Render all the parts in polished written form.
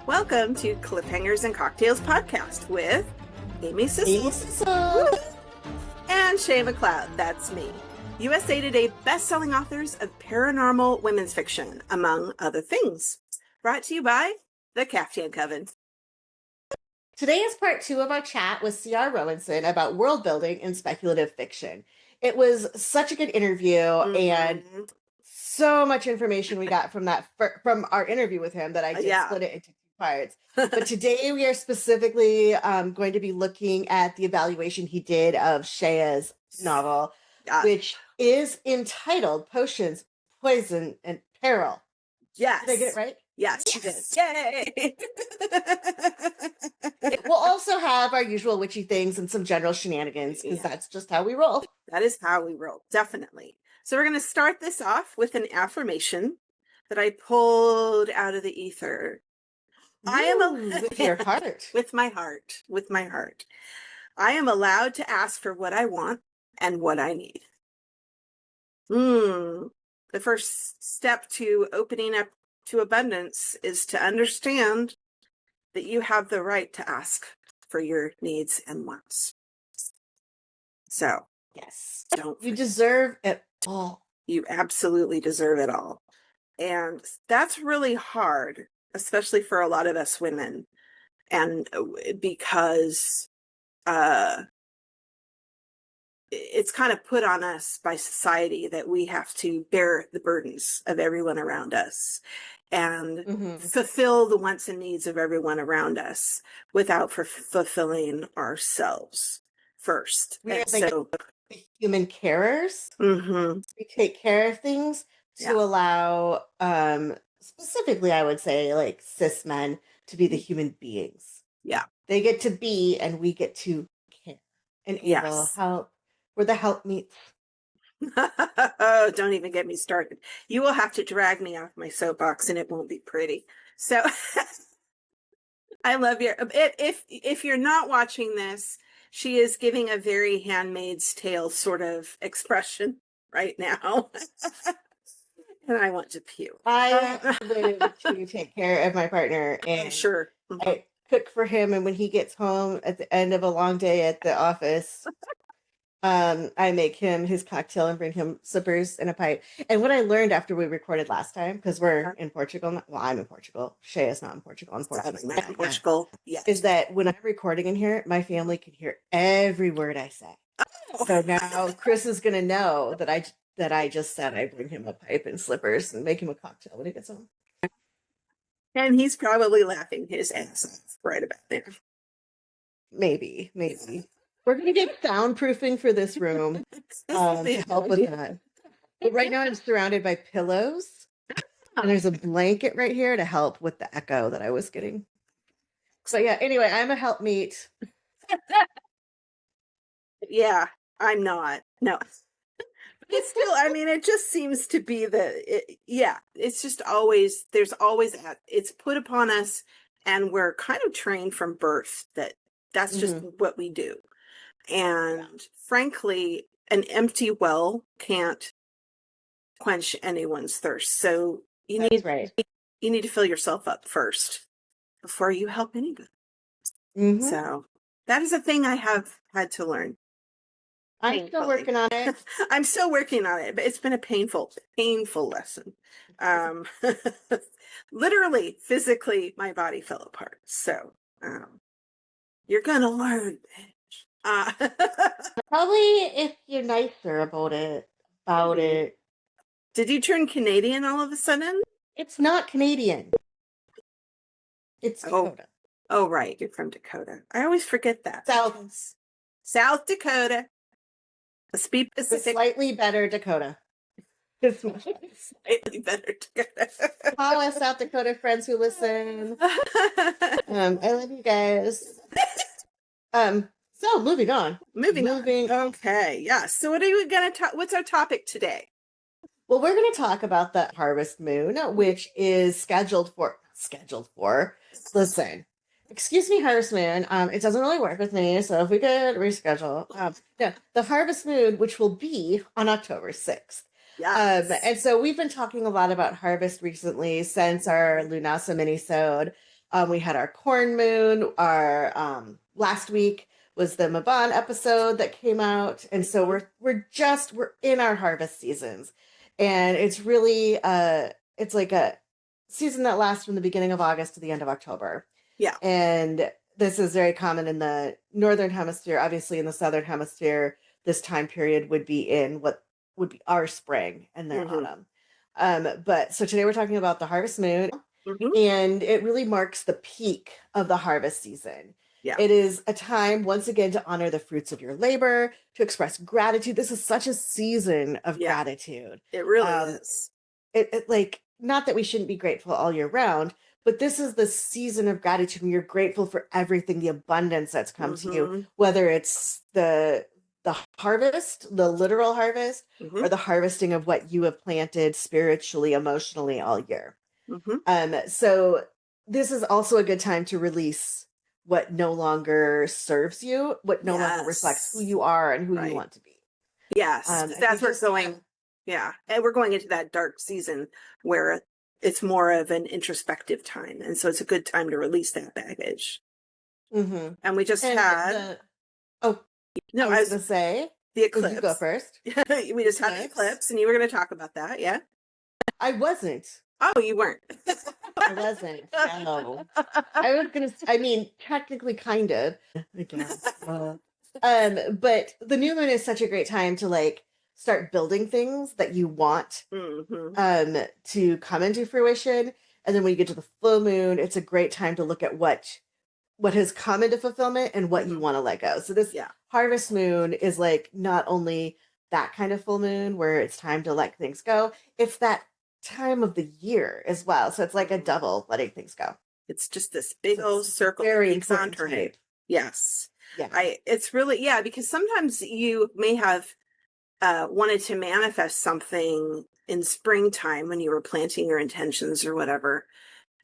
Welcome to Cliffhangers and Cocktails podcast with Amy Sissel and Shea McLeod. That's me. USA Today best-selling authors of paranormal women's fiction, among other things. Brought to you by the Caftan Coven. Today is part 2 of our chat with Clark Rowenson about world building in speculative fiction. It was such a good interview and so much information we got from our interview with him that I just split it into 2 parts. But today we are specifically going to be looking at the evaluation he did of Shea's novel, which is entitled Potions, Poison, and Peril. Yes. Did I get it right? Yes, you did. Yay! We'll also have our usual witchy things and some general shenanigans, because that's just how we roll. That is how we roll, definitely. So we're going to start this off with an affirmation that I pulled out of the ether. With your heart. With my heart. I am allowed to ask for what I want and what I need. The first step to opening up to abundance is to understand that you have the right to ask for your needs and wants. So, yes, you deserve it all. You absolutely deserve it all. And that's really hard, especially for a lot of us women. And because it's kind of put on us by society that we have to bear the burdens of everyone around us and fulfill the wants and needs of everyone around us without fulfilling ourselves first. We are the human carers. We take care of things to allow, specifically, I would say, like cis men to be the human beings. Yeah. They get to be, and we get to care. And will help. We're the helpmeets. Oh, don't even get me started. You will have to drag me off my soapbox and it won't be pretty. So I love your, if you're not watching this, she is giving a very Handmaid's Tale sort of expression right now. And I want to puke. I live to take care of my partner, and sure. I cook for him, and when he gets home at the end of a long day at the office, I make him his cocktail and bring him slippers and a pipe. And what I learned after we recorded last time, because we're in Portugal, I'm in Portugal, Shea is not in Portugal, unfortunately. I'm in Portugal, yes. Is that when I'm recording in here, my family can hear every word I say. Oh. So now Chris is going to know that I just said I bring him a pipe and slippers and make him a cocktail when he gets home. And he's probably laughing his ass off right about there. Maybe. We're going to get soundproofing for this room to help with that. But right now I'm surrounded by pillows. And there's a blanket right here to help with the echo that I was getting. So yeah, anyway, I'm a helpmeet. Yeah, I'm not. No. It's still, I mean, it just seems to be it's just always, it's put upon us, and we're kind of trained from birth that's just what we do. And frankly, an empty well can't quench anyone's thirst. So you need to fill yourself up first before you help anybody. So that is a thing I have had to learn. I'm still working on it. I'm still working on it, but it's been a painful lesson. Literally, physically, my body fell apart. So you're gonna learn, bitch. Probably if you're nicer about it. Did you turn Canadian all of a sudden? It's not Canadian. It's Dakota. Oh, right. You're from Dakota. I always forget that. South Dakota. Let's be Pacific. Slightly better Dakota. Slightly better Dakota. Hello, South Dakota friends who listen. I love you guys. So moving on. Moving on. Okay. Yeah. So what are we going to talk? What's our topic today? Well, we're going to talk about the harvest moon, which is scheduled for. Listen, excuse me, harvest moon. It doesn't really work with me, so if we could reschedule. The harvest moon, which will be on October 6th. Yes. And so we've been talking a lot about harvest recently since our Lunasa minisode. We had our corn moon. Our last week was the Maban episode that came out, and so Mhm. we're in our harvest seasons, and it's really it's like a season that lasts from the beginning of August to the end of October. Yeah. And this is very common in the northern hemisphere. Obviously, in the southern hemisphere, this time period would be in what would be our spring and their Hmm. autumn. But so today we're talking about the harvest moon, Hmm. and it really marks the peak of the harvest season. Yeah. It is a time, once again, to honor the fruits of your labor, to express gratitude. This is such a season of Yeah. gratitude. It really Um, is. it like not that we shouldn't be grateful all year round, but this is the season of gratitude when you're grateful for everything, the abundance that's come to you, Hmm. whether it's the harvest, the literal harvest, Hmm. or the harvesting of what you have planted spiritually, emotionally all year. Hmm. So this is also a good time to release what no longer serves you, what no longer reflects who Yes. you are and who you Right. want to be. Yes, because If you that's where just it's going. Yeah, and we're going into that dark season where it's more of an introspective time, and so it's a good time to release that baggage. Mhm. And we just And had the Oh, no, I I was was gonna say, the oh, you go eclipse. first. We The just had the eclipse. eclipse, and you were going to talk about that. Yeah. I wasn't. Oh, you weren't. I wasn't. No. I was gonna. I mean, technically, kind of. I guess. But the new moon is such a great time to like start building things that you want Hmm. to come into fruition. And then when you get to the full moon, it's a great time to look at what has come into fulfillment and what you Hmm. want to let go. So this Yeah. harvest moon is like not only that kind of full moon where it's time to let things go, it's that time of the year as well. So it's like a Hmm. double letting things go. It's just this big So old it's a circle that very keeps on important turning. time. Yes. Yeah. It's really, yeah, because sometimes you may have wanted to manifest something in springtime when you were planting your intentions or whatever.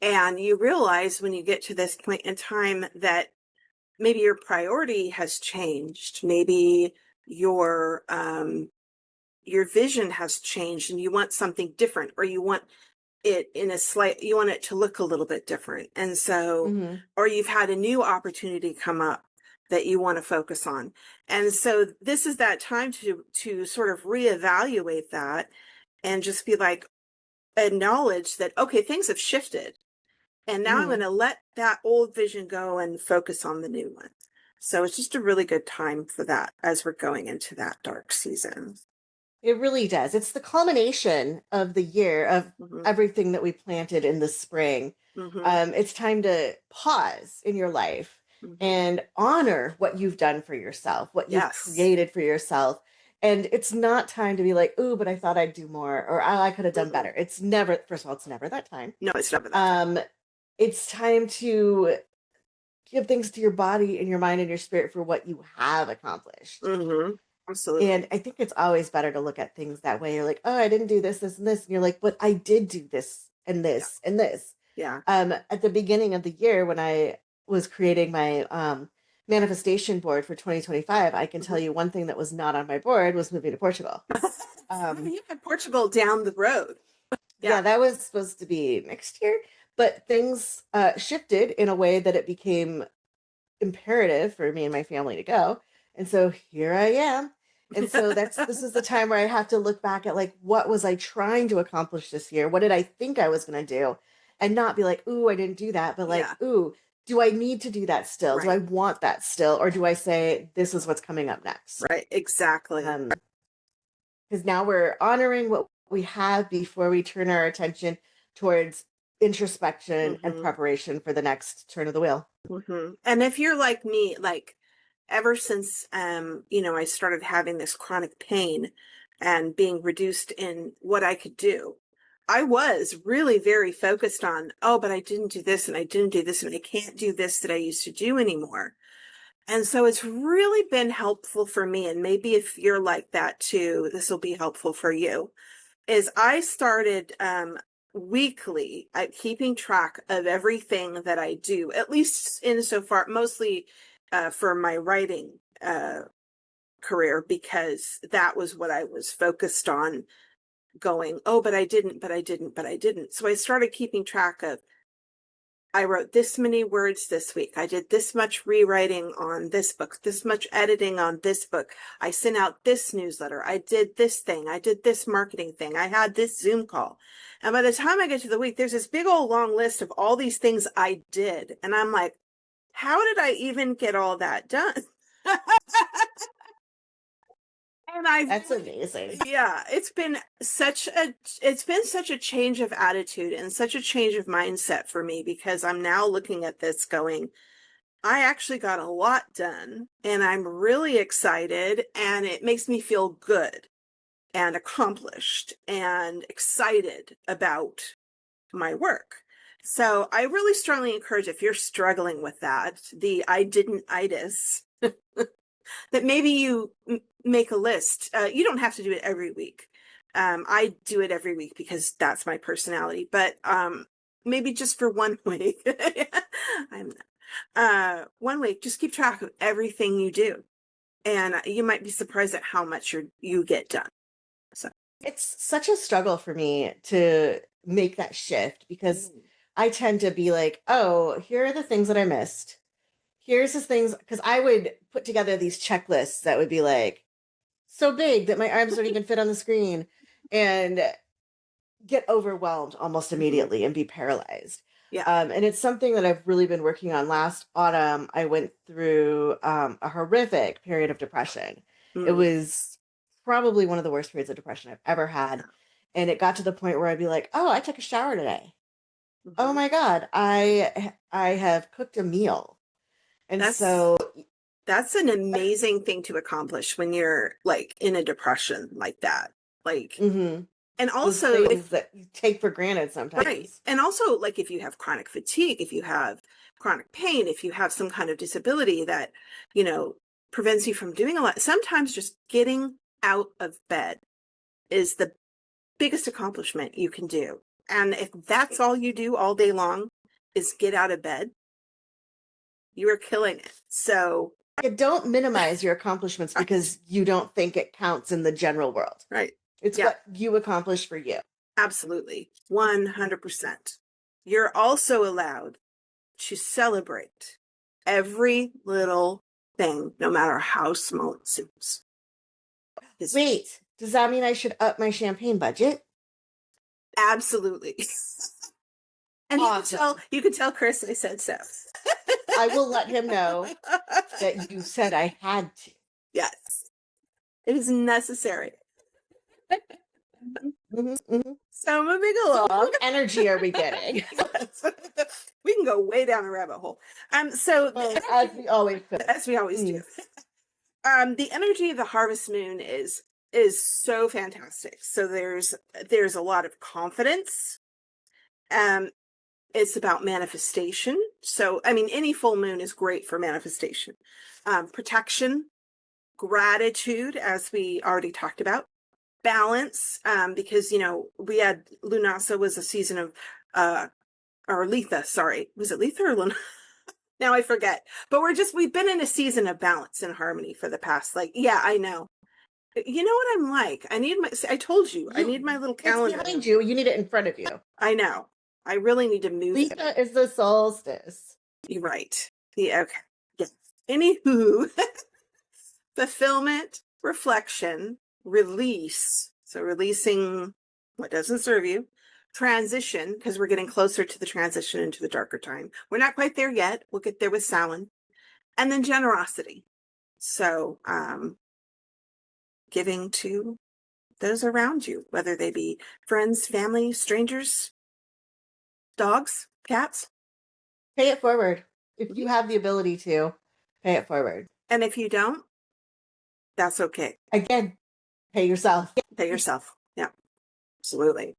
And you realize when you get to this point in time that maybe your priority has changed. Maybe your vision has changed and you want something different, or you want it in a slight, you want it to look a little bit different. And so, Hmm. or you've had a new opportunity come up that you want to focus on. And so this is that time to sort of reevaluate that and just be like, acknowledge that, okay, things have shifted. And now I'm going Hmm. to let that old vision go and focus on the new one. So it's just a really good time for that as we're going into that dark season. It really does. It's the culmination of the year of Hmm. everything that we planted in the spring. Hmm. It's time to pause in your life Hmm. and honor what you've done for yourself, what you've Yes. created for yourself. And it's not time to be like, "Ooh, but I thought I'd do more," or I could have done Mm-mm. better. It's never, first of all, it's never that time. No, it's never that time. Um, it's time to give thanks to your body and your mind and your spirit for what you have accomplished. Hmm. And Absolutely. I think it's always better to look at things that way. You're like, oh, I didn't do this, this, and this. And you're like, but I did do this and Yeah. this and this. Yeah. At the beginning of the year, when I was creating my manifestation board for 2025, I can tell Hmm. you one thing that was not on my board was moving to Portugal. Well, Um, you had Portugal down the road. yeah, Yeah. that was supposed to be next year, but things shifted in a way that it became imperative for me and my family to go. And so here I am. And so this is the time where I have to look back at like what was I trying to accomplish this year? What did I think I was going to do? And not be like, "Ooh, I didn't do that," but like, Yeah. "Ooh, do I need to do that still? Do I Right. want that still? Or do I say this is what's coming up next?" Right. Exactly. Because now we're honoring what we have before we turn our attention towards introspection and Hmm. preparation for the next turn of the wheel. Hmm. And if you're like me, like ever since I started having this chronic pain and being reduced in what I could do, I was really very focused on, oh, but I didn't do this and I didn't do this and I can't do this that I used to do anymore. And so it's really been helpful for me. And maybe if you're like that too, this will be helpful for you. Is I started weekly at keeping track of everything that I do, at least insofar, mostly for my writing career, because that was what I was focused on going, oh, but I didn't, but I didn't, but I didn't. So I started keeping track of, I wrote this many words this week. I did this much rewriting on this book, this much editing on this book. I sent out this newsletter. I did this thing. I did this marketing thing. I had this Zoom call. And by the time I get to the week, there's this big old long list of all these things I did. And I'm like, how did I even get all that done? And That's amazing. yeah, it's been such a change of attitude and such a change of mindset for me, because I'm now looking at this going, I actually got a lot done and I'm really excited, and it makes me feel good and accomplished and excited about my work. So I really strongly encourage, if you're struggling with that, the I didn't itis, that maybe you make a list. You don't have to do it every week. I do it every week because that's my personality, but maybe just for one week. I'm 1 week, just keep track of everything you do. And you might be surprised at how much you get done. So It's such a struggle for me to make that shift because I tend to be like, oh, here are the things that I missed. Here's the things, because I would put together these checklists that would be like so big that my arms don't even fit on the screen and get overwhelmed almost immediately and be paralyzed. yeah. And it's something that I've really been working on. Last autumn, I went through a horrific period of depression. It was probably one of the worst periods of depression I've ever had. And it got to the point where I'd be like, oh, I took a shower today. Oh my God, I have cooked a meal. And that's an amazing thing to accomplish when you're like in a depression like that. Like, and also things that you take for granted sometimes. Right. And also, like, if you have chronic fatigue, if you have chronic pain, if you have some kind of disability that, prevents you from doing a lot, sometimes just getting out of bed is the biggest accomplishment you can do. And if that's all you do all day long is get out of bed, you are killing it. So don't minimize your accomplishments because you don't think it counts in the general world. Right. It's what you accomplish for you. Absolutely. 100%. You're also allowed to celebrate every little thing, no matter how small it seems. Wait, does that mean I should up my champagne budget? Absolutely. And awesome. you can tell Chris I said so. I will let him know that you said I had to. Yes. It is necessary. So moving along. What energy are we getting? We can go way down a rabbit hole. So as we always do. Do. The energy of the harvest moon is so fantastic. So there's a lot of confidence. It's about manifestation. So, I mean, any full moon is great for manifestation. Protection, gratitude, as we already talked about, balance, because, we had Lunasa was a season of, or Letha, sorry. Was it Letha or Luna? Now I forget. But we've been in a season of balance and harmony for the past, I know. You know what I'm like? I told you, I need my little calendar. It's behind you. You need it in front of you. I know. I really need to move it. Letha is the solstice. You're right. Yeah, okay. Yes. Anywho, fulfillment, reflection, release. So releasing what doesn't serve you. Transition, because we're getting closer to the transition into the darker time. We're not quite there yet. We'll get there with Samhain. And then generosity. So giving to those around you, whether they be friends, family, strangers, dogs, cats. Pay it forward. If you have the ability to, pay it forward. And if you don't, that's okay. Again, pay yourself. Pay yourself. Yeah, absolutely.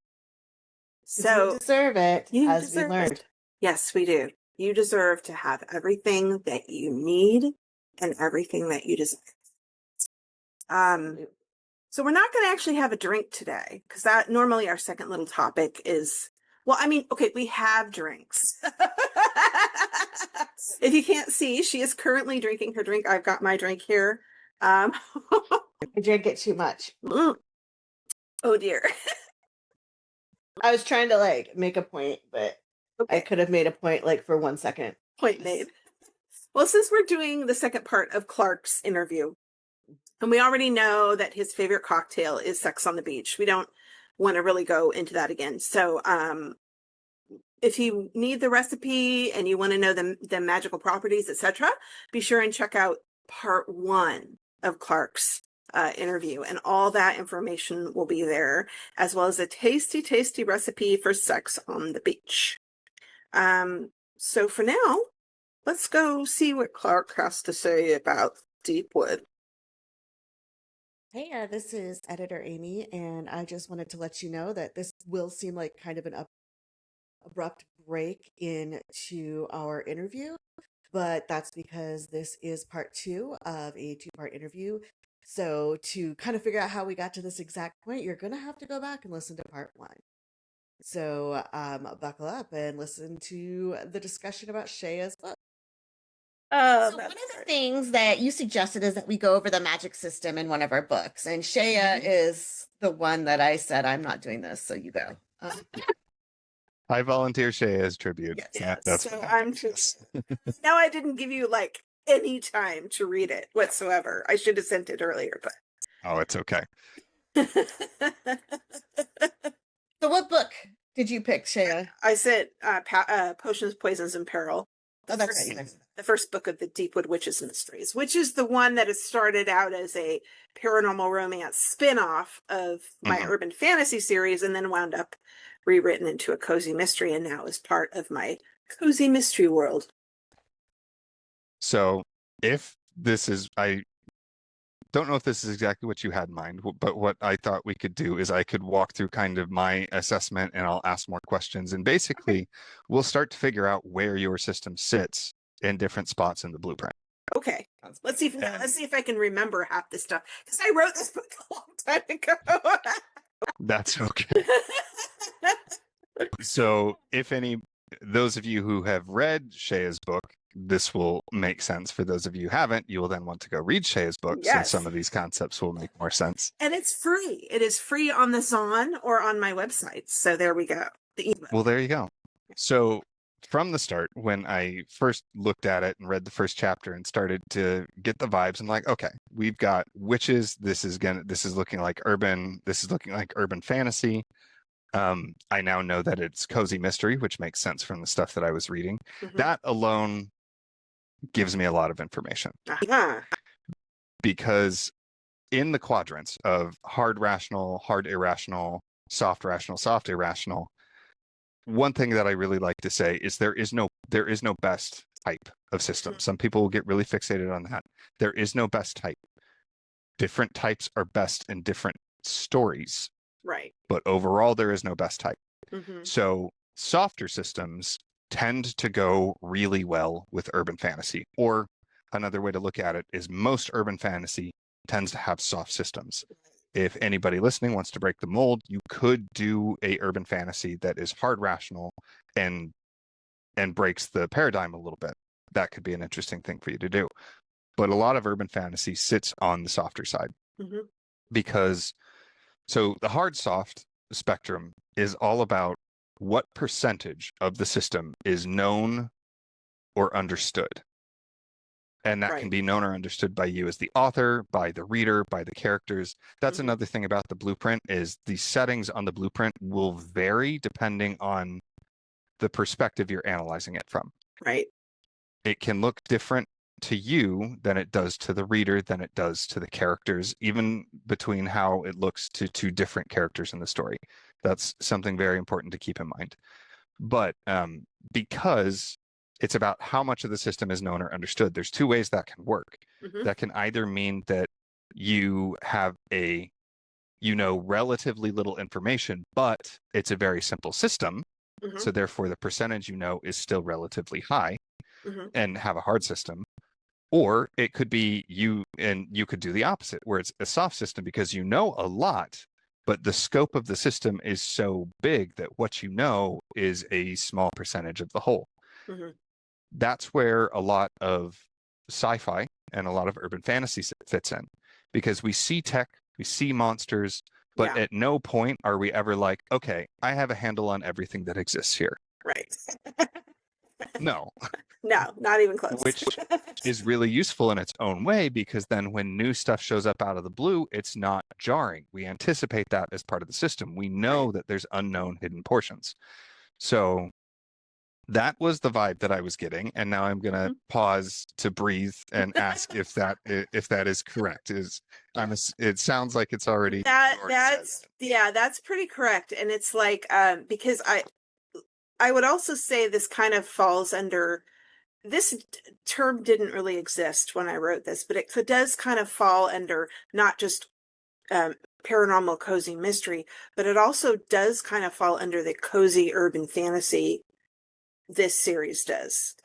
So you deserve it, as we learned. Yes, we do. You deserve to have everything that you need and everything that you desire. So we're not going to actually have a drink today, because that normally our second little topic is, well, I mean, okay, we have drinks. If you can't see, she is currently drinking her drink. I've got my drink here. I drank it too much. Oh dear. I was trying to like make a point, but I Okay. could have made a point like for 1 second. Point made. Well, since we're doing the second part of Clark's interview, and we already know that his favorite cocktail is Sex on the Beach, we don't want to really go into that again. So, if you need the recipe and you want to know the magical properties, etc., be sure and check out part 1 of Clark's interview, and all that information will be there, as well as a tasty, tasty recipe for sex on the beach. So for now, let's go see what Clark has to say about Deepwood. Hey, this is editor Amy, and I just wanted to let you know that this will seem like kind of an abrupt break into our interview, but that's because this is part 2 of a 2-part interview. So to kind of figure out how we got to this exact point, you're going to have to go back and listen to part 1. So buckle up and listen to the discussion about Shea's book. So one of the things that you suggested is that we go over the magic system in one of our books, and Shea is the one that I said I'm not doing this, so you go. I volunteer Shea as tribute. Yes. That's So what I'm just now. I didn't give you like any time to read it whatsoever. I should have sent it earlier, but Oh, it's okay. So what book did you pick, Shea? I sent Potions, Poisons, and Peril. Oh, that's right. The first book of the Deepwood Witches Mysteries, which is the one that has started out as a paranormal romance spin-off of my urban fantasy series, and then wound up rewritten into a cozy mystery, and now is part of my cozy mystery world. So if this is, I don't know if this is exactly what you had in mind, but what I thought we could do is I could walk through kind of my assessment and I'll ask more questions. And basically, we'll start to figure out where your system sits in different spots in the blueprint. Okay, let's see if I can remember half this stuff, because I wrote this book a long time ago. That's okay. So if those of you who have read Shea's book, this will make sense. For those of you who haven't, you will then want to go read Shea's book, Yes. since some of these concepts will make more sense. And it's free. It is free on the Zon or on my website. So there we go. Well, there you go. So from the start, when I first looked at it and read the first chapter and started to get the vibes, I'm like, okay, we've got witches. This is looking like urban. This is looking like urban fantasy. I now know that it's cozy mystery, which makes sense from the stuff that I was reading. That alone gives me a lot of information. Because in the quadrants of hard rational, hard irrational, soft rational, soft irrational, one thing that I really like to say is there is no best type of system. Some people will get really fixated on that. There is no best type. Different types are best in different stories. Right. But overall, there is no best type. So softer systems tend to go really well with urban fantasy. Or another way to look at it is most urban fantasy tends to have soft systems. If anybody listening wants to break the mold, you could do a urban fantasy that is hard rational and breaks the paradigm a little bit. That could be an interesting thing for you to do. But a lot of urban fantasy sits on the softer side. Because so the hard soft spectrum is all about what percentage of the system is known or understood. And that can be known or understood by you as the author, by the reader, by the characters. That's another thing about the blueprint, is the settings on the blueprint will vary depending on the perspective you're analyzing it from. Right. It can look different to you than it does to the reader, than it does to the characters, even between how it looks to two different characters in the story. That's something very important to keep in mind. But because it's about how much of the system is known or understood, there's two ways that can work. That can either mean that you have relatively little information, but it's a very simple system. So therefore the percentage is still relatively high, and have a hard system. Or it could be you could do the opposite, where it's a soft system because you know a lot, but the scope of the system is so big that what you know is a small percentage of the whole. That's where a lot of sci-fi and a lot of urban fantasy fits in, because we see tech, we see monsters, But at no point are we ever like, okay, I have a handle on everything that exists here. Right. No. No, not even close. Which is really useful in its own way, because then when new stuff shows up out of the blue, it's not jarring. We anticipate that as part of the system. We know that there's unknown hidden portions. So that was the vibe that I was getting, and now I'm gonna pause to breathe and ask if that is correct. It sounds like it's already that's pretty correct, and it's like because I would also say this kind of falls under, this term didn't really exist when I wrote this, but it does kind of fall under not just paranormal cozy mystery, but it also does kind of fall under the cozy urban fantasy. This series does.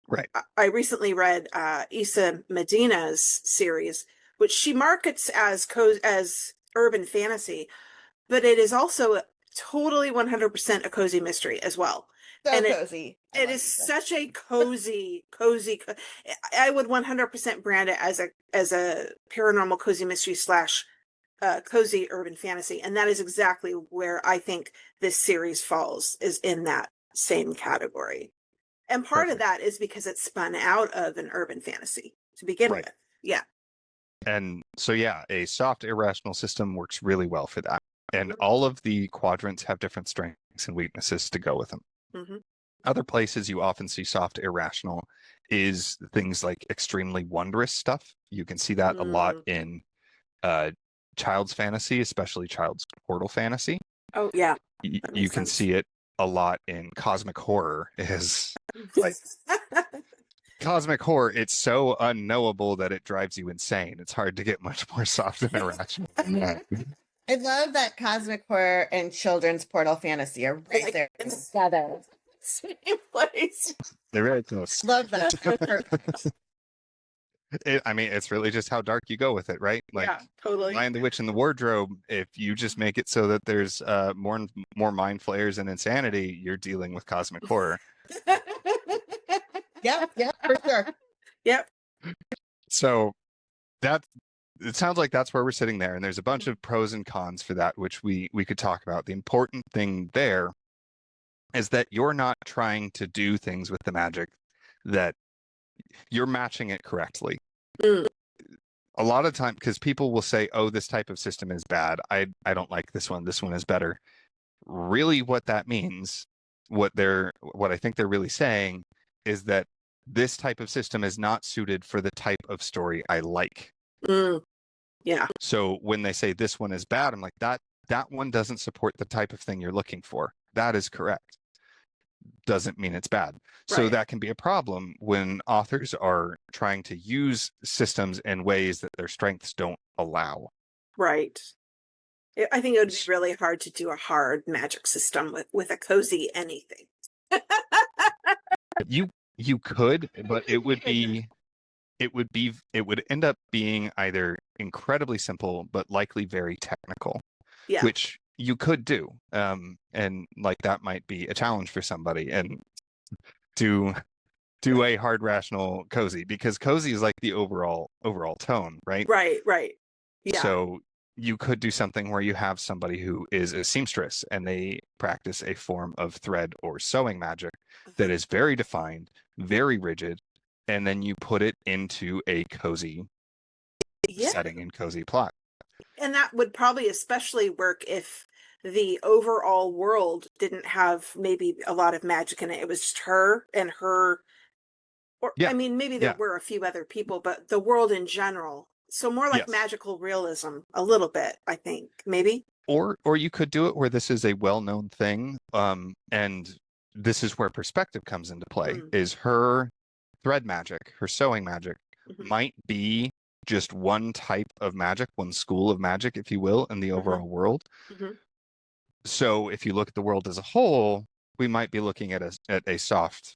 right. I recently read Isa Medina's series, which she markets as urban fantasy, but it is also totally 100% a cozy mystery as well. So and cozy. It is such a cozy. I would 100% brand it as a paranormal cozy mystery / cozy urban fantasy, and that is exactly where I think this series falls, is in that same category. And part of that is because it's spun out of an urban fantasy to begin with. Yeah. And so, yeah, a soft irrational system works really well for that. And all of the quadrants have different strengths and weaknesses to go with them. Other places you often see soft irrational is things like extremely wondrous stuff. You can see that a lot in child's fantasy, especially child's portal fantasy. Oh, yeah. You can see it a lot in cosmic horror. Is like cosmic horror, it's so unknowable that it drives you insane. It's hard to get much more soft and irrational than that. I love that cosmic horror and children's portal fantasy are right there together. Same place. They're very close. Love that. I mean, it's really just how dark you go with it, right? Like, yeah, totally. Lion the Witch in the Wardrobe, if you just make it so that there's more mind flayers and insanity, you're dealing with cosmic horror. Yep, for sure. Yep. So it sounds like that's where we're sitting there, and there's a bunch of pros and cons for that, which we could talk about. The important thing there is that you're not trying to do things with the magic, that you're matching it correctly. A lot of time, because people will say, oh, this type of system is bad, I don't like this one is better. Really what that means, what I think they're really saying, is that this type of system is not suited for the type of story I like. Yeah. So when they say this one is bad, I'm like, that one doesn't support the type of thing you're looking for. That is correct. Doesn't mean it's bad. So that can be a problem when authors are trying to use systems in ways that their strengths don't allow. Right. I think it would be really hard to do a hard magic system with a cozy anything. You could, but it would end up being either incredibly simple but likely very technical. Yeah. Which you could do. And like that might be a challenge for somebody, and do a hard rational cozy, because cozy is like the overall tone, right? Right. Yeah. So you could do something where you have somebody who is a seamstress and they practice a form of thread or sewing magic that is very defined, very rigid, and then you put it into a cozy setting and cozy plot. And that would probably especially work if the overall world didn't have maybe a lot of magic in it. It was just her and her, or I mean, maybe there were a few other people, but the world in general. So more like magical realism, a little bit, I think, maybe. Or you could do it where this is a well-known thing, and this is where perspective comes into play. Is her thread magic, her sewing magic, might be just one type of magic, one school of magic, if you will, in the overall world. So if you look at the world as a whole, we might be looking at a soft,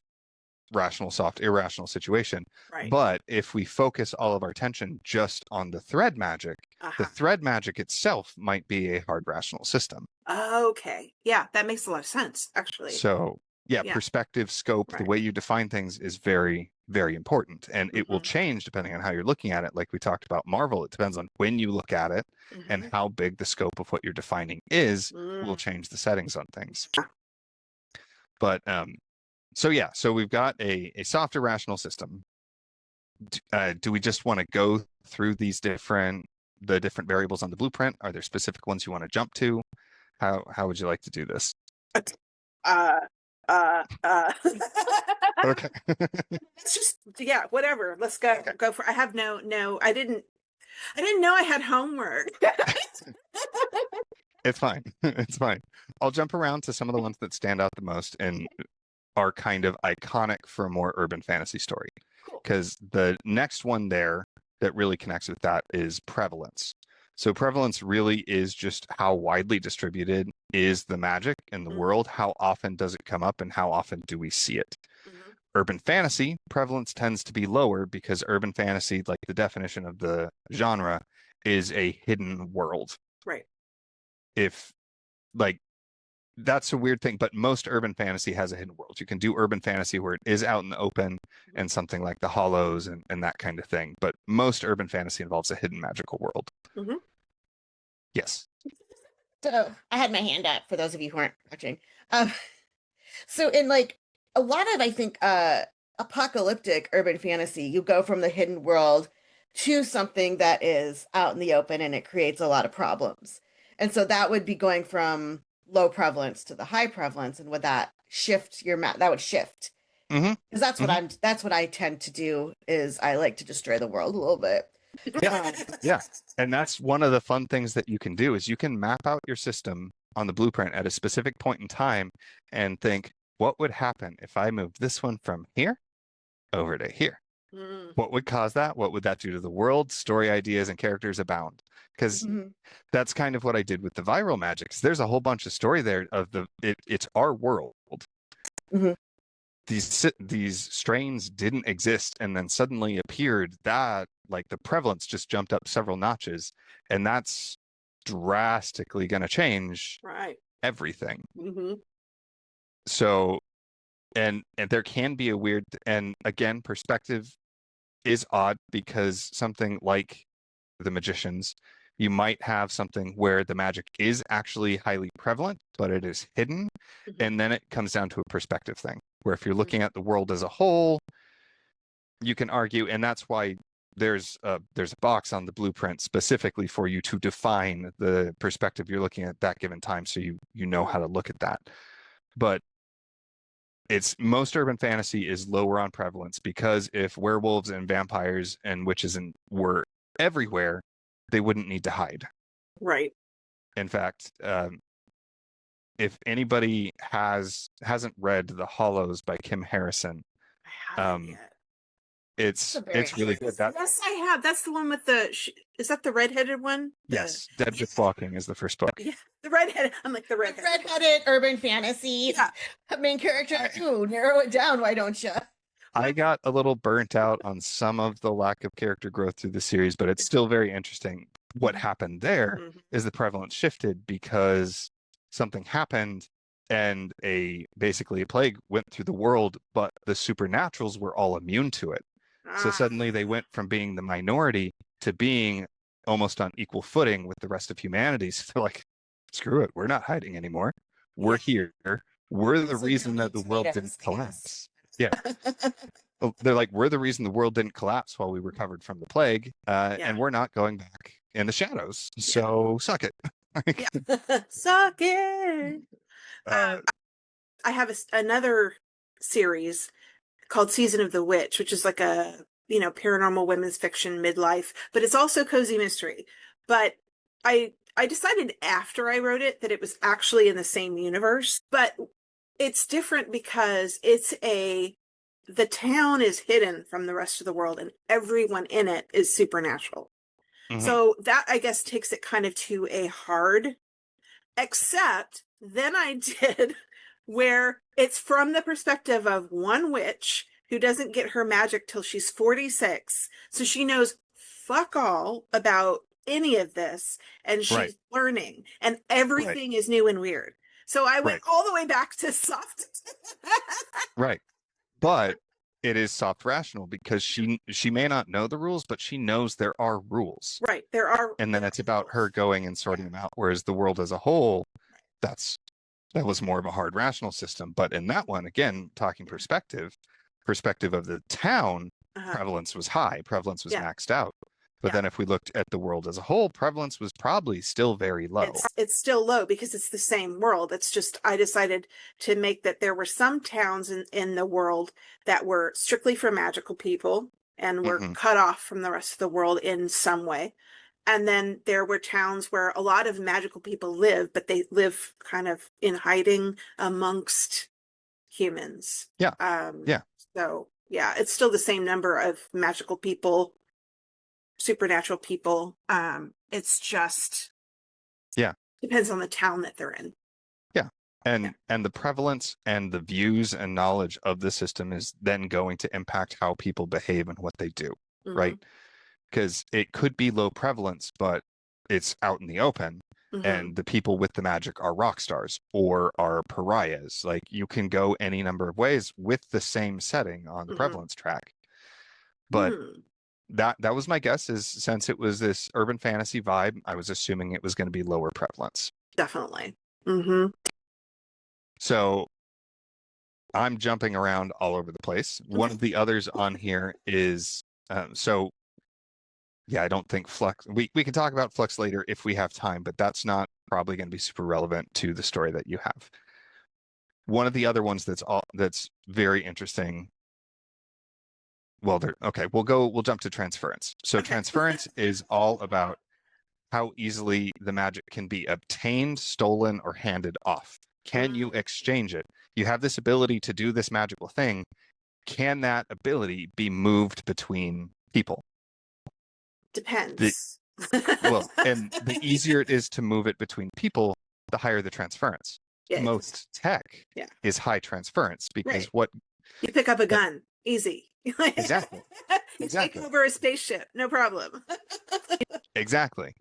rational, soft, irrational situation. Right. But if we focus all of our attention just on the thread magic, the thread magic itself might be a hard rational system. Okay. Yeah, that makes a lot of sense, actually. So perspective, scope, the way you define things is very, very important. And it will change depending on how you're looking at it. Like we talked about Marvel, it depends on when you look at it and how big the scope of what you're defining is will change the settings on things. But so we've got a softer rational system. Do we just want to go through the different variables on the blueprint? Are there specific ones you want to jump to? How would you like to do this? Okay. It's just whatever. Let's go. Okay. Go for. I have no. I didn't know I had homework. It's fine. It's fine. I'll jump around to some of the ones that stand out the most and are kind of iconic for a more urban fantasy story. Because the next one there that really connects with that is prevalence. So prevalence really is just how widely distributed is the magic in the world? How often does it come up and how often do we see it? Urban fantasy, prevalence tends to be lower because urban fantasy, like the definition of the genre, is a hidden world. Right. That's a weird thing, but most urban fantasy has a hidden world. You can do urban fantasy where it is out in the open and something like the Hollows and that kind of thing. But most urban fantasy involves a hidden magical world. Yes. So I had my hand up for those of you who aren't watching. So in a lot of, I think, apocalyptic urban fantasy, you go from the hidden world to something that is out in the open and it creates a lot of problems. And so that would be going from low prevalence to the high prevalence. And would that shift that would shift. Because that's what I tend to do is I like to destroy the world a little bit. Yeah. And that's one of the fun things that you can do is you can map out your system on the blueprint at a specific point in time and think, what would happen if I moved this one from here over to here? What would cause that? What would that do to the world? Story ideas and characters abound. Because that's kind of what I did with the viral magic. There's a whole bunch of story there of it's our world. These strains didn't exist and then suddenly appeared. That the prevalence just jumped up several notches, and that's drastically going to change everything. So, and there can be a weird, and again, perspective is odd because something like the Magicians, you might have something where the magic is actually highly prevalent, but it is hidden. And then it comes down to a perspective thing, where if you're looking at the world as a whole, you can argue, and that's why there's a box on the blueprint specifically for you to define the perspective you're looking at that given time, so you know how to look at that. But it's most urban fantasy is lower on prevalence because if werewolves and vampires and witches were everywhere, they wouldn't need to hide. Right. In fact, if anybody hasn't read The Hollows by Kim Harrison, I haven't yet. It's really good. Yes, I have. That's the one with is that the redheaded one? Yes, Dead Just Walking is the first book. Yeah, the redheaded. I'm like the redheaded urban fantasy. Yeah, main character. Ooh, narrow it down. Why don't you? I got a little burnt out on some of the lack of character growth through the series, but it's still very interesting. What happened there is the prevalence shifted because something happened and basically a plague went through the world, but the supernaturals were all immune to it. So suddenly they went from being the minority to being almost on equal footing with the rest of humanity. So they're like, screw it, we're not hiding anymore. We're here. We're the reason that the world didn't collapse. Yeah. They're like, we're the reason the world didn't collapse while we recovered from the plague, and we're not going back in the shadows. So suck it. Suck it. I have another series called Season of the Witch, which is like a paranormal women's fiction midlife, but it's also cozy mystery. But I decided after I wrote it that it was actually in the same universe, but it's different because the town is hidden from the rest of the world and everyone in it is supernatural. So that, I guess, takes it kind of to a hard, except then I did where it's from the perspective of one witch who doesn't get her magic till she's 46. So she knows fuck all about any of this and she's learning and everything is new and weird. So I went all the way back to soft. Right. But it is soft rational because she may not know the rules, but she knows there are rules. Right. There And then are it's about her rules. going and sorting them out. Whereas the world as a whole, that was more of a hard rational system. But in that one, again, talking perspective of the town, Uh-huh. prevalence was high, prevalence was Yeah. maxed out. But Yeah. then if we looked at the world as a whole, prevalence was probably still very low. It's still low because it's the same world. It's just I decided to make that there were some towns in the world that were strictly for magical people and were cut off from the rest of the world in some way. And then there were towns where a lot of magical people live, but they live kind of in hiding amongst humans. Yeah. Yeah. So yeah, it's still the same number of magical people, supernatural people. It's just depends on the town that they're in. Yeah. And the prevalence and the views and knowledge of the system is then going to impact how people behave and what they do, right? Because it could be low prevalence, but it's out in the open, and the people with the magic are rock stars or are pariahs. Like, you can go any number of ways with the same setting on the prevalence track. But that was my guess, is since it was this urban fantasy vibe, I was assuming it was going to be lower prevalence. Definitely. So I'm jumping around all over the place. One of the others on here is I don't think Flux. We can talk about Flux later if we have time, but that's not probably going to be super relevant to the story that you have. One of the other ones that's very interesting. Well, we'll jump to transference. So transference is all about how easily the magic can be obtained, stolen, or handed off. Can you exchange it? You have this ability to do this magical thing. Can that ability be moved between people? Depends. And the easier it is to move it between people, the higher the transference. Most tech is high transference because you pick up a gun, easy. Exactly. You take over a spaceship, no problem. Exactly.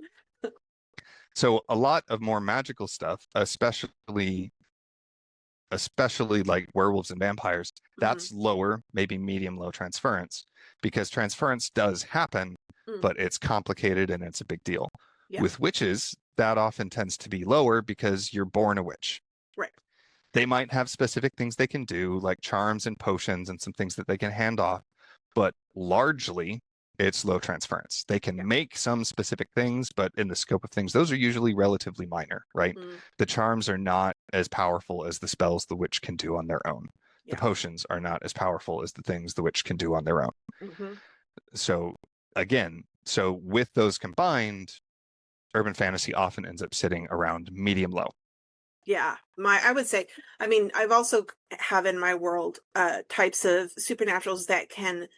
So a lot of more magical stuff, especially like werewolves and vampires, that's lower, maybe medium low transference, because transference does happen, but it's complicated and it's a big deal. With witches, that often tends to be lower because you're born a witch. Right. They might have specific things they can do, like charms and potions and some things that they can hand off, but largely it's low transference. They can make some specific things, but in the scope of things, those are usually relatively minor, right? The charms are not as powerful as the spells the witch can do on their own. The potions are not as powerful as the things the witch can do on their own. So again, with those combined, urban fantasy often ends up sitting around medium low. Yeah, I would say, I mean, I've also have in my world types of supernaturals that can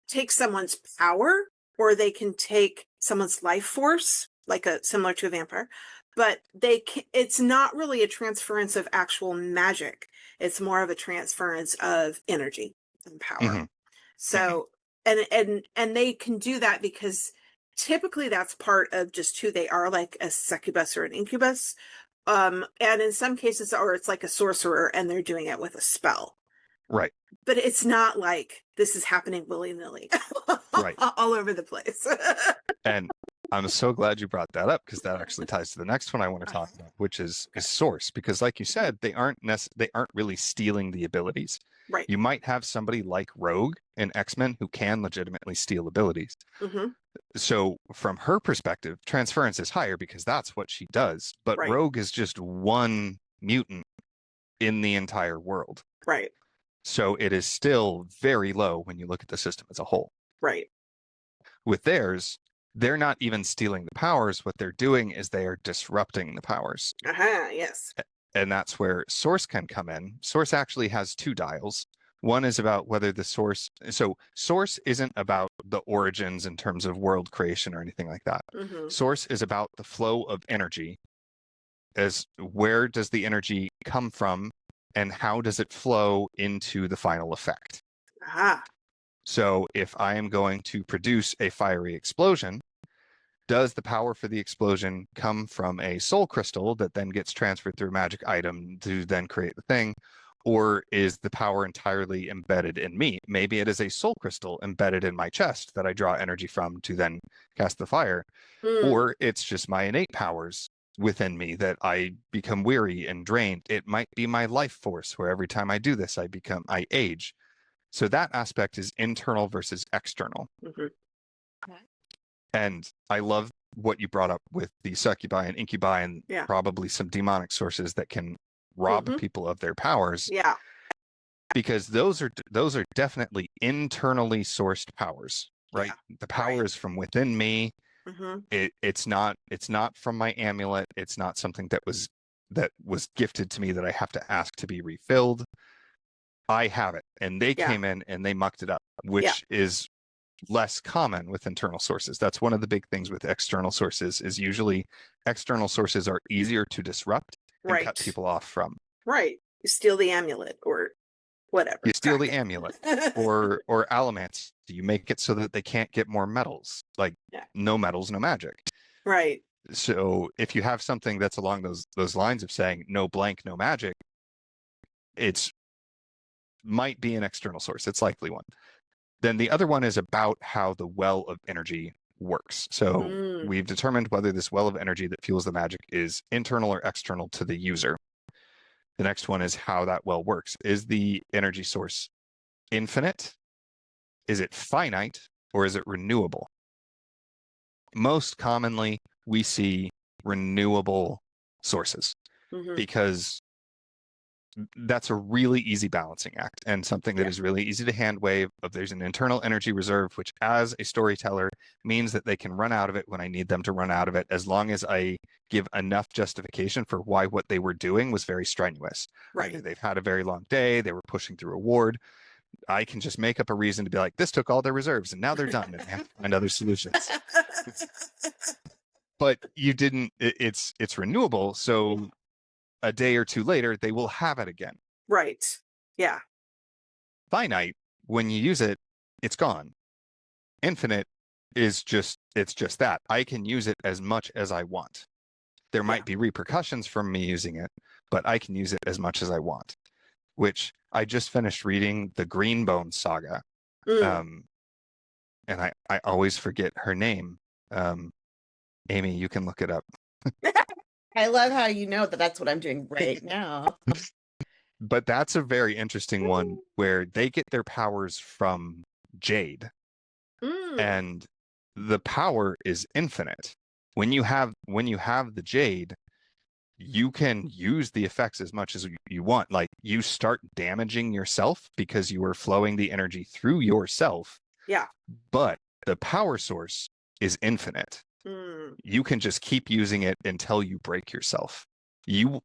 take someone's power, or they can take someone's life force, like similar to a vampire, but it's not really a transference of actual magic. It's more of a transference of energy and power. So, and they can do that because typically that's part of just who they are, like a succubus or an incubus. And in some cases, or it's like a sorcerer and they're doing it with a spell. Right. But it's not like this is happening willy-nilly all over the place. And I'm so glad you brought that up, because that actually ties to the next one I want to talk about, which is source. Because like you said, they aren't really stealing the abilities. Right. You might have somebody like Rogue in X-Men who can legitimately steal abilities. So from her perspective, transference is higher because that's what she does. But Rogue is just one mutant in the entire world. Right. So it is still very low when you look at the system as a whole. Right. With theirs, they're not even stealing the powers. What they're doing is they are disrupting the powers. Yes. And that's where source can come in. Source actually has two dials. One is about whether the source. So source isn't about the origins in terms of world creation or anything like that. Source is about the flow of energy. As where does the energy come from, and how does it flow into the final effect? So if I am going to produce a fiery explosion, Does the power for the explosion come from a soul crystal that then gets transferred through a magic item to then create the thing? Or is the power entirely embedded in me? Maybe it is a soul crystal embedded in my chest that I draw energy from to then cast the fire. Or it's just my innate powers within me that I become weary and drained. It might be my life force where every time I do this, I age. So that aspect is internal versus external. And I love what you brought up with the succubi and incubi and probably some demonic sources that can rob people of their powers. Yeah. Because those are definitely internally sourced powers, right? Yeah. The power is from within me. It's not from my amulet. It's not something that was gifted to me that I have to ask to be refilled. I have it. And they came in and they mucked it up, which is less common with internal sources. That's one of the big things with external sources is usually external sources are easier to disrupt and cut people off from. Right. You steal the amulet or whatever. You steal the amulet or alamance. You make it so that they can't get more metals. Like no metals, no magic. Right. So if you have something that's along those lines of saying no blank, no magic, it's might be an external source. It's likely one. Then the other one is about how the well of energy works. So we've determined whether this well of energy that fuels the magic is internal or external to the user. The next one is how that well works. Is the energy source infinite? Is it finite? Or is it renewable? Most commonly, we see renewable sources because that's a really easy balancing act and something that is really easy to hand wave. Of there's an internal energy reserve, which as a storyteller means that they can run out of it when I need them to run out of it, as long as I give enough justification for why what they were doing was very strenuous. Right. Either they've had a very long day, they were pushing through a ward. I can just make up a reason to be like, this took all their reserves and now they're done and I have to find other solutions. But you didn't, it's renewable. So a day or two later, they will have it again. Right. Yeah. Finite, when you use it, it's gone. Infinite is it's just that. I can use it as much as I want. There might be repercussions from me using it, but I can use it as much as I want. Which I just finished reading the Greenbone saga. And I always forget her name. Amy, you can look it up. I love how you know that that's what I'm doing right now. But that's a very interesting one where they get their powers from jade. And the power is infinite. When you have the jade, you can use the effects as much as you want. Like you start damaging yourself because you are flowing the energy through yourself. Yeah. But the power source is infinite. You can just keep using it until you break yourself. You're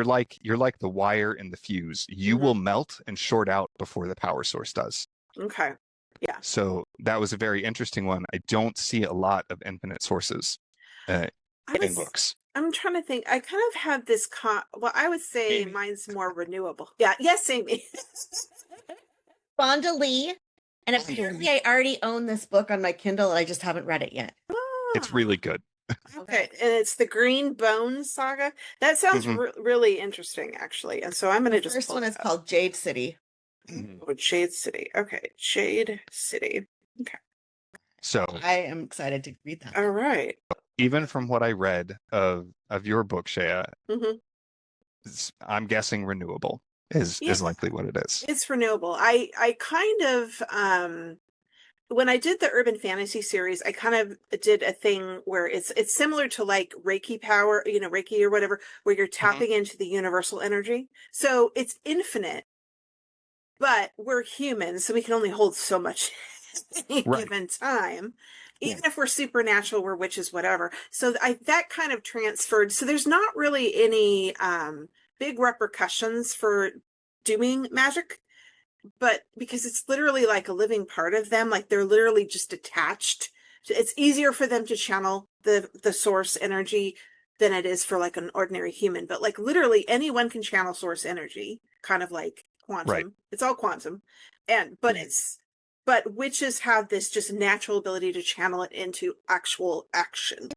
like the wire in the fuse. You will melt and short out before the power source does. Okay. Yeah. So that was a very interesting one. I don't see a lot of infinite sources in books. I'm trying to think. I kind of have this I would say Amy. Mine's more renewable. Yeah. Yes, Amy. Fonda Lee. And apparently I already own this book on my Kindle and I just haven't read it yet. It's really good. Okay. And it's the Green Bone Saga. That sounds really interesting, actually. And so I'm going to just. The first one is called Jade City. Oh, Jade City. Okay. Jade City. Okay. So I am excited to read that. All right. Even from what I read of your book, Shea, I'm guessing renewable is likely what it is. It's renewable. I kind of when I did the urban fantasy series, I kind of did a thing where it's similar to like Reiki power, Reiki or whatever, where you're tapping into the universal energy. So it's infinite, but we're humans, so we can only hold so much at any given time. Even if we're supernatural, we're witches, whatever. So that kind of transferred. So there's not really any big repercussions for doing magic, but because it's literally like a living part of them, like they're literally just attached. It's easier for them to channel the source energy than it is for like an ordinary human. But like literally anyone can channel source energy, kind of like quantum. Right. It's all quantum. But it's but witches have this just natural ability to channel it into actual action.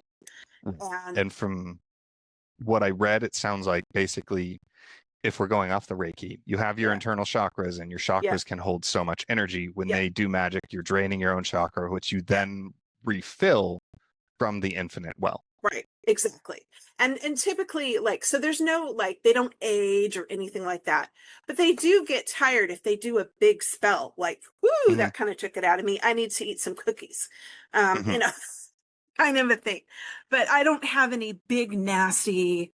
And from what I read, it sounds like basically, if we're going off the Reiki, you have your internal chakras, and your chakras can hold so much energy. When they do magic, you're draining your own chakra, which you then refill from the infinite well. Right, exactly. And typically, like, so there's no, like, they don't age or anything like that, but they do get tired if they do a big spell, like, whoo, that kind of took it out of me. I need to eat some cookies. You know, kind of a thing. But I don't have any big nasty,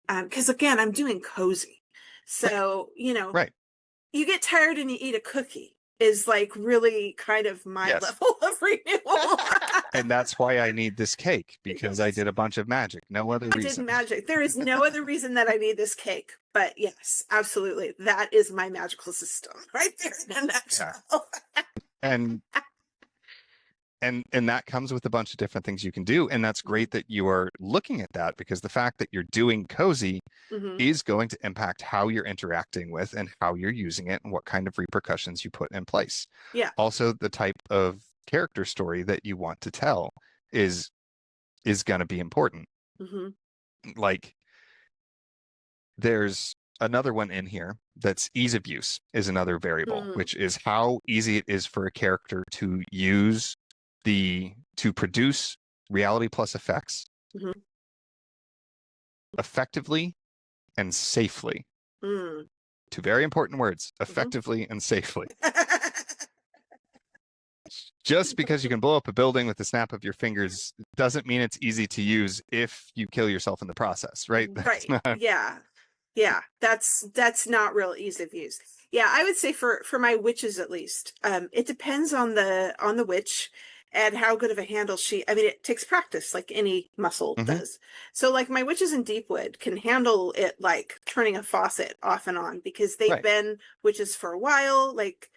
because again, I'm doing cozy. So, you know, you get tired and you eat a cookie is like really kind of my level of renewal. And that's why I need this cake, because I did a bunch of magic. No other reason. I did magic. There is no other reason that I need this cake. But yes, absolutely. That is my magical system right there in a nutshell. And that comes with a bunch of different things you can do. And that's great that you are looking at that, because the fact that you're doing cozy is going to impact how you're interacting with and how you're using it and what kind of repercussions you put in place. Yeah. Also, the type of character story that you want to tell is going to be important. Like, there's another one in here that's ease of use is another variable, which is how easy it is for a character to use to produce reality plus effects effectively and safely. Two very important words: effectively and safely. Just because you can blow up a building with the snap of your fingers doesn't mean it's easy to use if you kill yourself in the process, right? Right. Yeah. That's not real ease of use. Yeah, I would say for my witches at least, it depends on the witch and how good of a handle I mean, it takes practice like any muscle does. So like my witches in Deepwood can handle it like turning a faucet off and on, because they've been witches for a while. Like,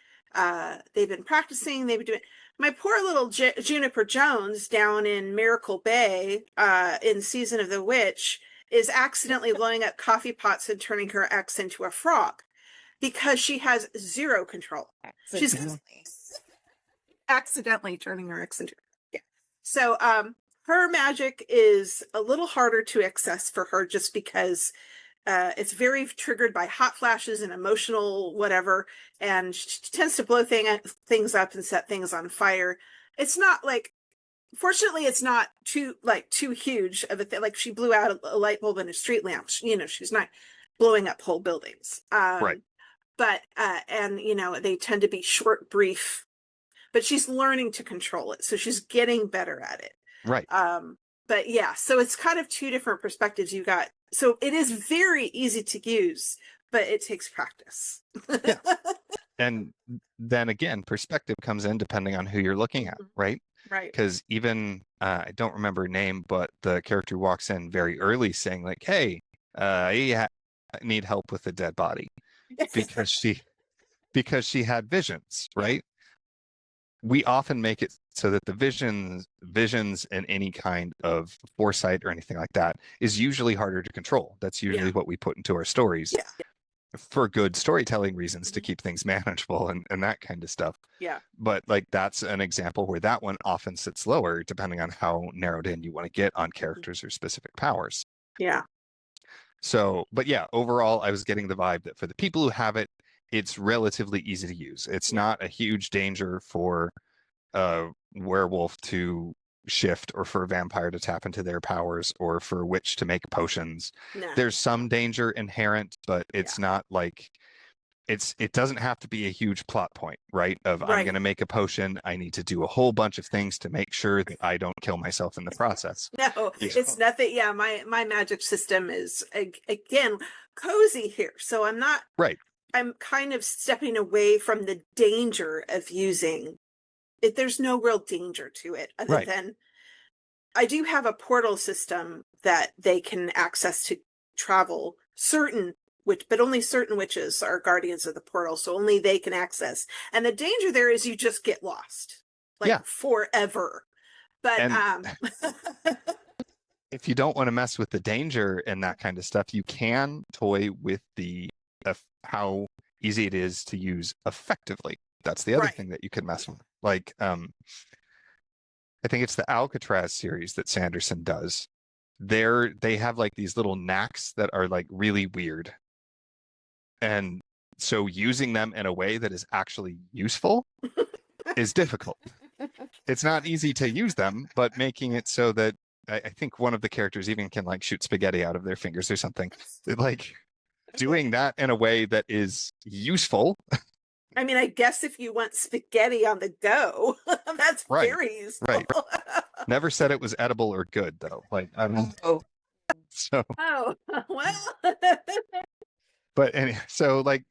they've been practicing, they've been doing. My poor little Juniper Jones down in Miracle Bay, in Season of the Witch, is accidentally blowing up coffee pots and turning her ex into a frog because she has zero control. She's accidentally turning her ex into. So her magic is a little harder to access for her, just because it's very triggered by hot flashes and emotional whatever, and she tends to blow things up and set things on fire. It's not like, fortunately, it's not too huge of a thing. Like, she blew out a light bulb in a street lamp. You know, she's not blowing up whole buildings. But and you know, they tend to be short, brief. But she's learning to control it, so she's getting better at it. But yeah, so it's kind of two different perspectives you got. So it is very easy to use, but it takes practice. And then again, perspective comes in depending on who you're looking at, right? Because even I don't remember her name, but the character walks in very early saying like, "Hey, I need help with a dead body," because she had visions, right? We often make it so that the visions and any kind of foresight or anything like that is usually harder to control. That's usually what we put into our stories for good storytelling reasons, to keep things manageable and that kind of stuff. But like, that's an example where that one often sits lower depending on how narrowed in you want to get on characters or specific powers. So, but yeah, overall, I was getting the vibe that for the people who have it, it's relatively easy to use. It's not a huge danger for a werewolf to shift, or for a vampire to tap into their powers, or for a witch to make potions. There's some danger inherent, but it's not like it doesn't have to be a huge plot point, right? I'm going to make a potion. I need to do a whole bunch of things to make sure that I don't kill myself in the process. No, it's nothing. Yeah, my magic system is again cozy here, so I'm not I'm kind of stepping away from the danger of using it. There's no real danger to it, other than I do have a portal system that they can access to travel. But only certain witches are guardians of the portal, so only they can access. And the danger there is you just get lost, like forever. But if you don't want to mess with the danger and that kind of stuff, you can toy with how easy it is to use effectively. That's the other Right. thing that you could mess with. Like, I think it's the Alcatraz series that Sanderson does. They have like these little knacks that are like really weird. And so using them in a way that is actually useful is difficult. It's not easy to use them, but making it so that I think one of the characters even can like shoot spaghetti out of their fingers or something. Like doing that in a way that is useful. I mean, I guess if you want spaghetti on the go, that's Right. very useful. Right. Never said it was edible or good though. Like I don't. Oh, So. Oh, well. But so like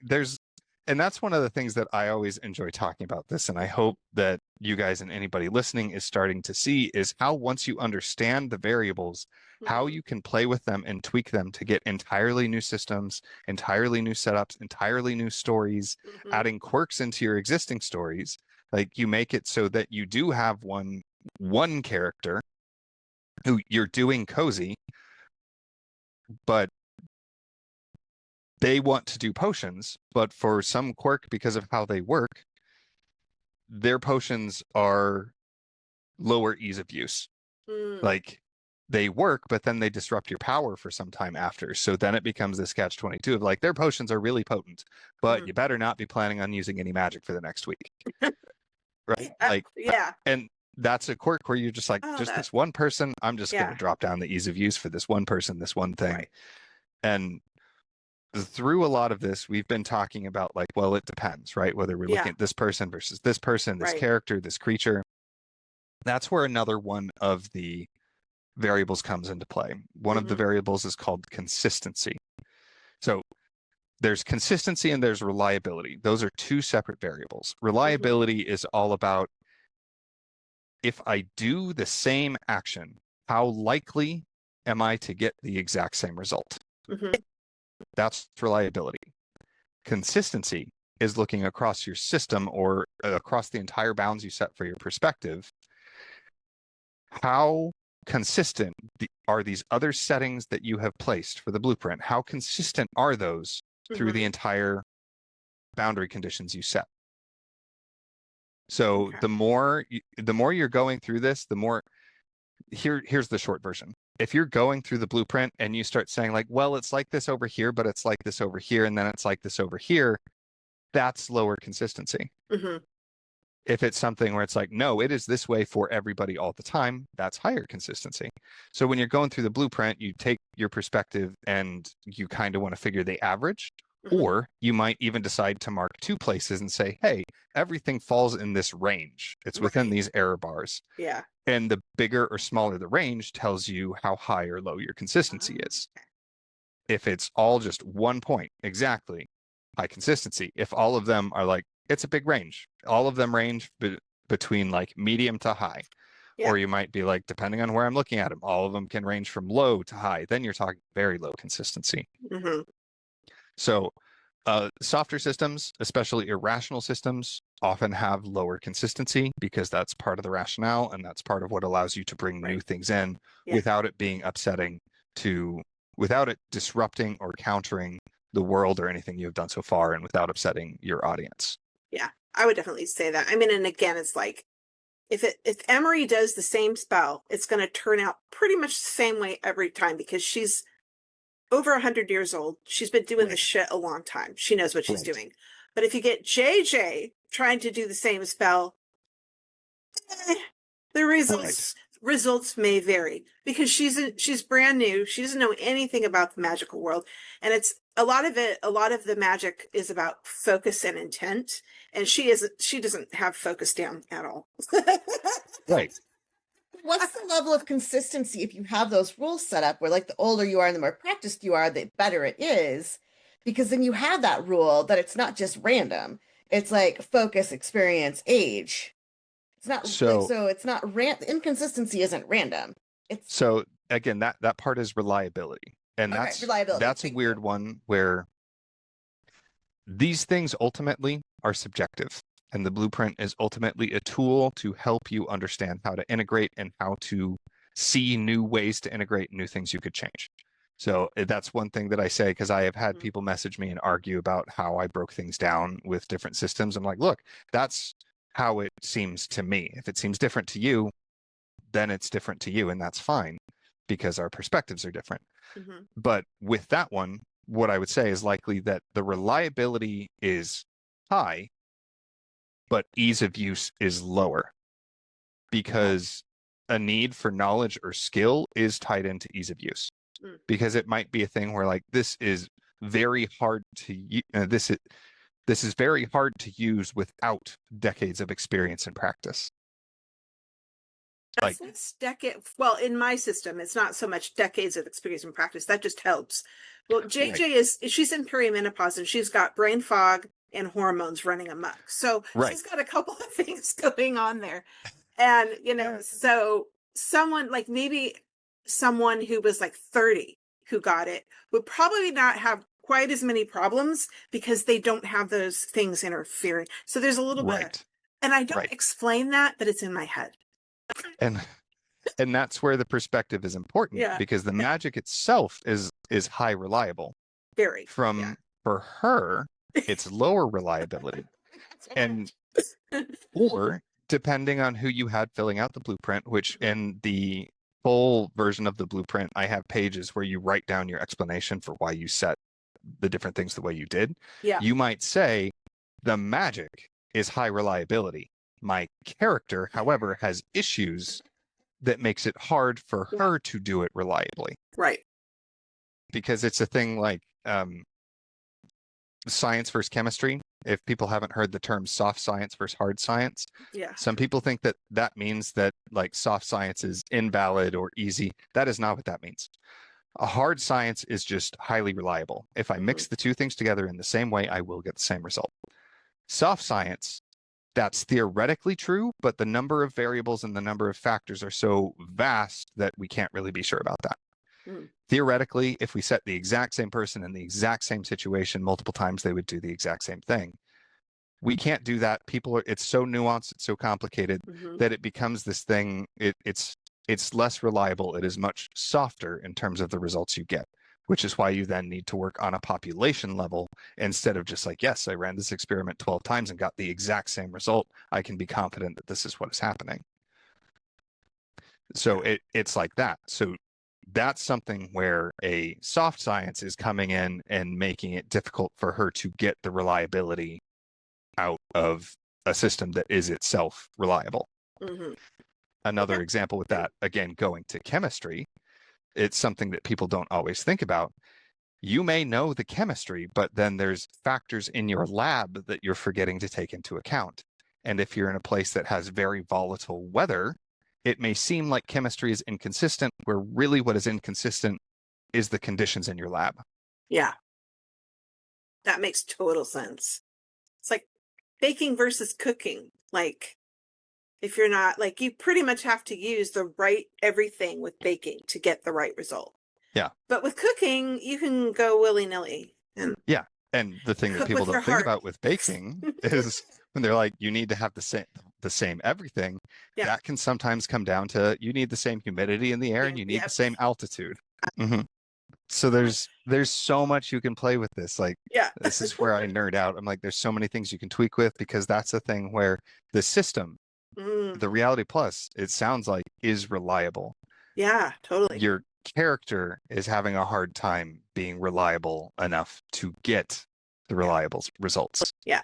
and that's one of the things that I always enjoy talking about this, and I hope that you guys and anybody listening is starting to see is how once you understand the variables, how you can play with them and tweak them to get entirely new systems, entirely new setups, entirely new stories, adding quirks into your existing stories. Like you make it so that you do have one character who you're doing cozy, but they want to do potions, but for some quirk, because of how they work, their potions are lower ease of use. Like they work, but then they disrupt your power for some time after. So then it becomes this catch-22 of like their potions are really potent, but you better not be planning on using any magic for the next week. Right? Like, yeah. And that's a quirk where you're just like, just this one person, I'm just going to drop down the ease of use for this one person, this one thing. Right. And through a lot of this, we've been talking about like, well, it depends, right? Whether we're looking at this person versus this person, this character, this creature. That's where another one of the variables comes into play. One of the variables is called consistency. So there's consistency and there's reliability. Those are two separate variables. Reliability is all about if I do the same action, how likely am I to get the exact same result? That's reliability. Consistency is looking across your system or across the entire bounds you set for your perspective. How consistent are these other settings that you have placed for the blueprint? How consistent are those through the entire boundary conditions you set? So the more you're going through this, the more here's the short version. If you're going through the blueprint and you start saying like, well, it's like this over here, but it's like this over here, and then it's like this over here, that's lower consistency. If it's something where it's like, no, it is this way for everybody all the time, that's higher consistency. So when you're going through the blueprint, you take your perspective and you kind of want to figure the average, or you might even decide to mark two places and say, hey, everything falls in this range. It's within these error bars. Yeah. And the bigger or smaller the range tells you how high or low your consistency is. If it's all just 1 point, exactly, high consistency. If all of them are like, it's a big range. All of them range between like medium to high. Or you might be like, depending on where I'm looking at them, all of them can range from low to high. Then you're talking very low consistency. So softer systems, especially irrational systems, often have lower consistency because that's part of the rationale and that's part of what allows you to bring new things in without it being upsetting without it disrupting or countering the world or anything you've done so far and without upsetting your audience. Yeah, I would definitely say that. I mean, and again, it's like if Emery does the same spell, it's going to turn out pretty much the same way every time because she's over 100 years old. She's been doing this shit a long time. She knows what she's doing. But if you get JJ trying to do the same spell, the results may vary because she's brand new. She doesn't know anything about the magical world, and it's a lot of the magic is about focus and intent, and she doesn't have focus down at all. Right. What's the level of consistency if you have those rules set up where like the older you are and the more practiced you are, the better it is? Because then you have that rule that it's not just random. It's like focus, experience, age. It's not so it's not inconsistency isn't random. It's so again that part is reliability. And that's a weird one where these things ultimately are subjective. And the blueprint is ultimately a tool to help you understand how to integrate and how to see new ways to integrate new things you could change. So that's one thing that I say, because I have had people message me and argue about how I broke things down with different systems. I'm like, look, that's how it seems to me. If it seems different to you, then it's different to you, and that's fine because our perspectives are different. Mm-hmm. But with that one, what I would say is likely that the reliability is high, but ease of use is lower, because a need for knowledge or skill is tied into ease of use. Because it might be a thing where, like, this is very hard to this is very hard to use without decades of experience and practice. That's this decade. Well, in my system, it's not so much decades of experience and practice. That just helps. Well, JJ she's in perimenopause and she's got brain fog and hormones running amok. So she's got a couple of things going on there. And, so someone like maybe someone who was like 30 who got it would probably not have quite as many problems because they don't have those things interfering. So there's a little bit, and I don't explain that, but it's in my head. And that's where the perspective is important, because the magic itself is high reliable. Very. For her, it's lower reliability. And or depending on who you had filling out the blueprint, which in the full version of the blueprint, I have pages where you write down your explanation for why you set the different things the way you did. Yeah. You might say the magic is high reliability. My character, however, has issues that makes it hard for her to do it reliably. Right. Because it's a thing like science versus chemistry. If people haven't heard the term soft science versus hard science, some people think that means that, like, soft science is invalid or easy. That is not what that means. A hard science is just highly reliable. If I mix the two things together in the same way, I will get the same result. Soft science, that's theoretically true, but the number of variables and the number of factors are so vast that we can't really be sure about that. Theoretically, if we set the exact same person in the exact same situation multiple times, they would do the exact same thing. We can't do that. It's so nuanced, it's so complicated that it becomes this thing. It's less reliable. It is much softer in terms of the results you get, which is why you then need to work on a population level instead of just like, yes, I ran this experiment 12 times and got the exact same result. I can be confident that this is what is happening. So it's like that. So that's something where a soft science is coming in and making it difficult for her to get the reliability out of a system that is itself reliable. Another example with that, again, going to chemistry, it's something that people don't always think about. You may know the chemistry, but then there's factors in your lab that you're forgetting to take into account. And if you're in a place that has very volatile weather, it may seem like chemistry is inconsistent, where really what is inconsistent is the conditions in your lab. Yeah. That makes total sense. It's like baking versus cooking. Like, if you're not, like, you pretty much have to use the right everything with baking to get the right result. Yeah. But with cooking, you can go willy-nilly. And and the thing that people don't think about with baking is when they're like, you need to have the same everything. That can sometimes come down to you need the same humidity in the air and you need the same altitude. So there's so much you can play with this. Like, this is where I nerd out. I'm like, there's so many things you can tweak with, because that's a thing where the system, the Reality Plus, it sounds like, is reliable. Yeah, totally. Your character is having a hard time being reliable enough to get the reliable results. Yeah.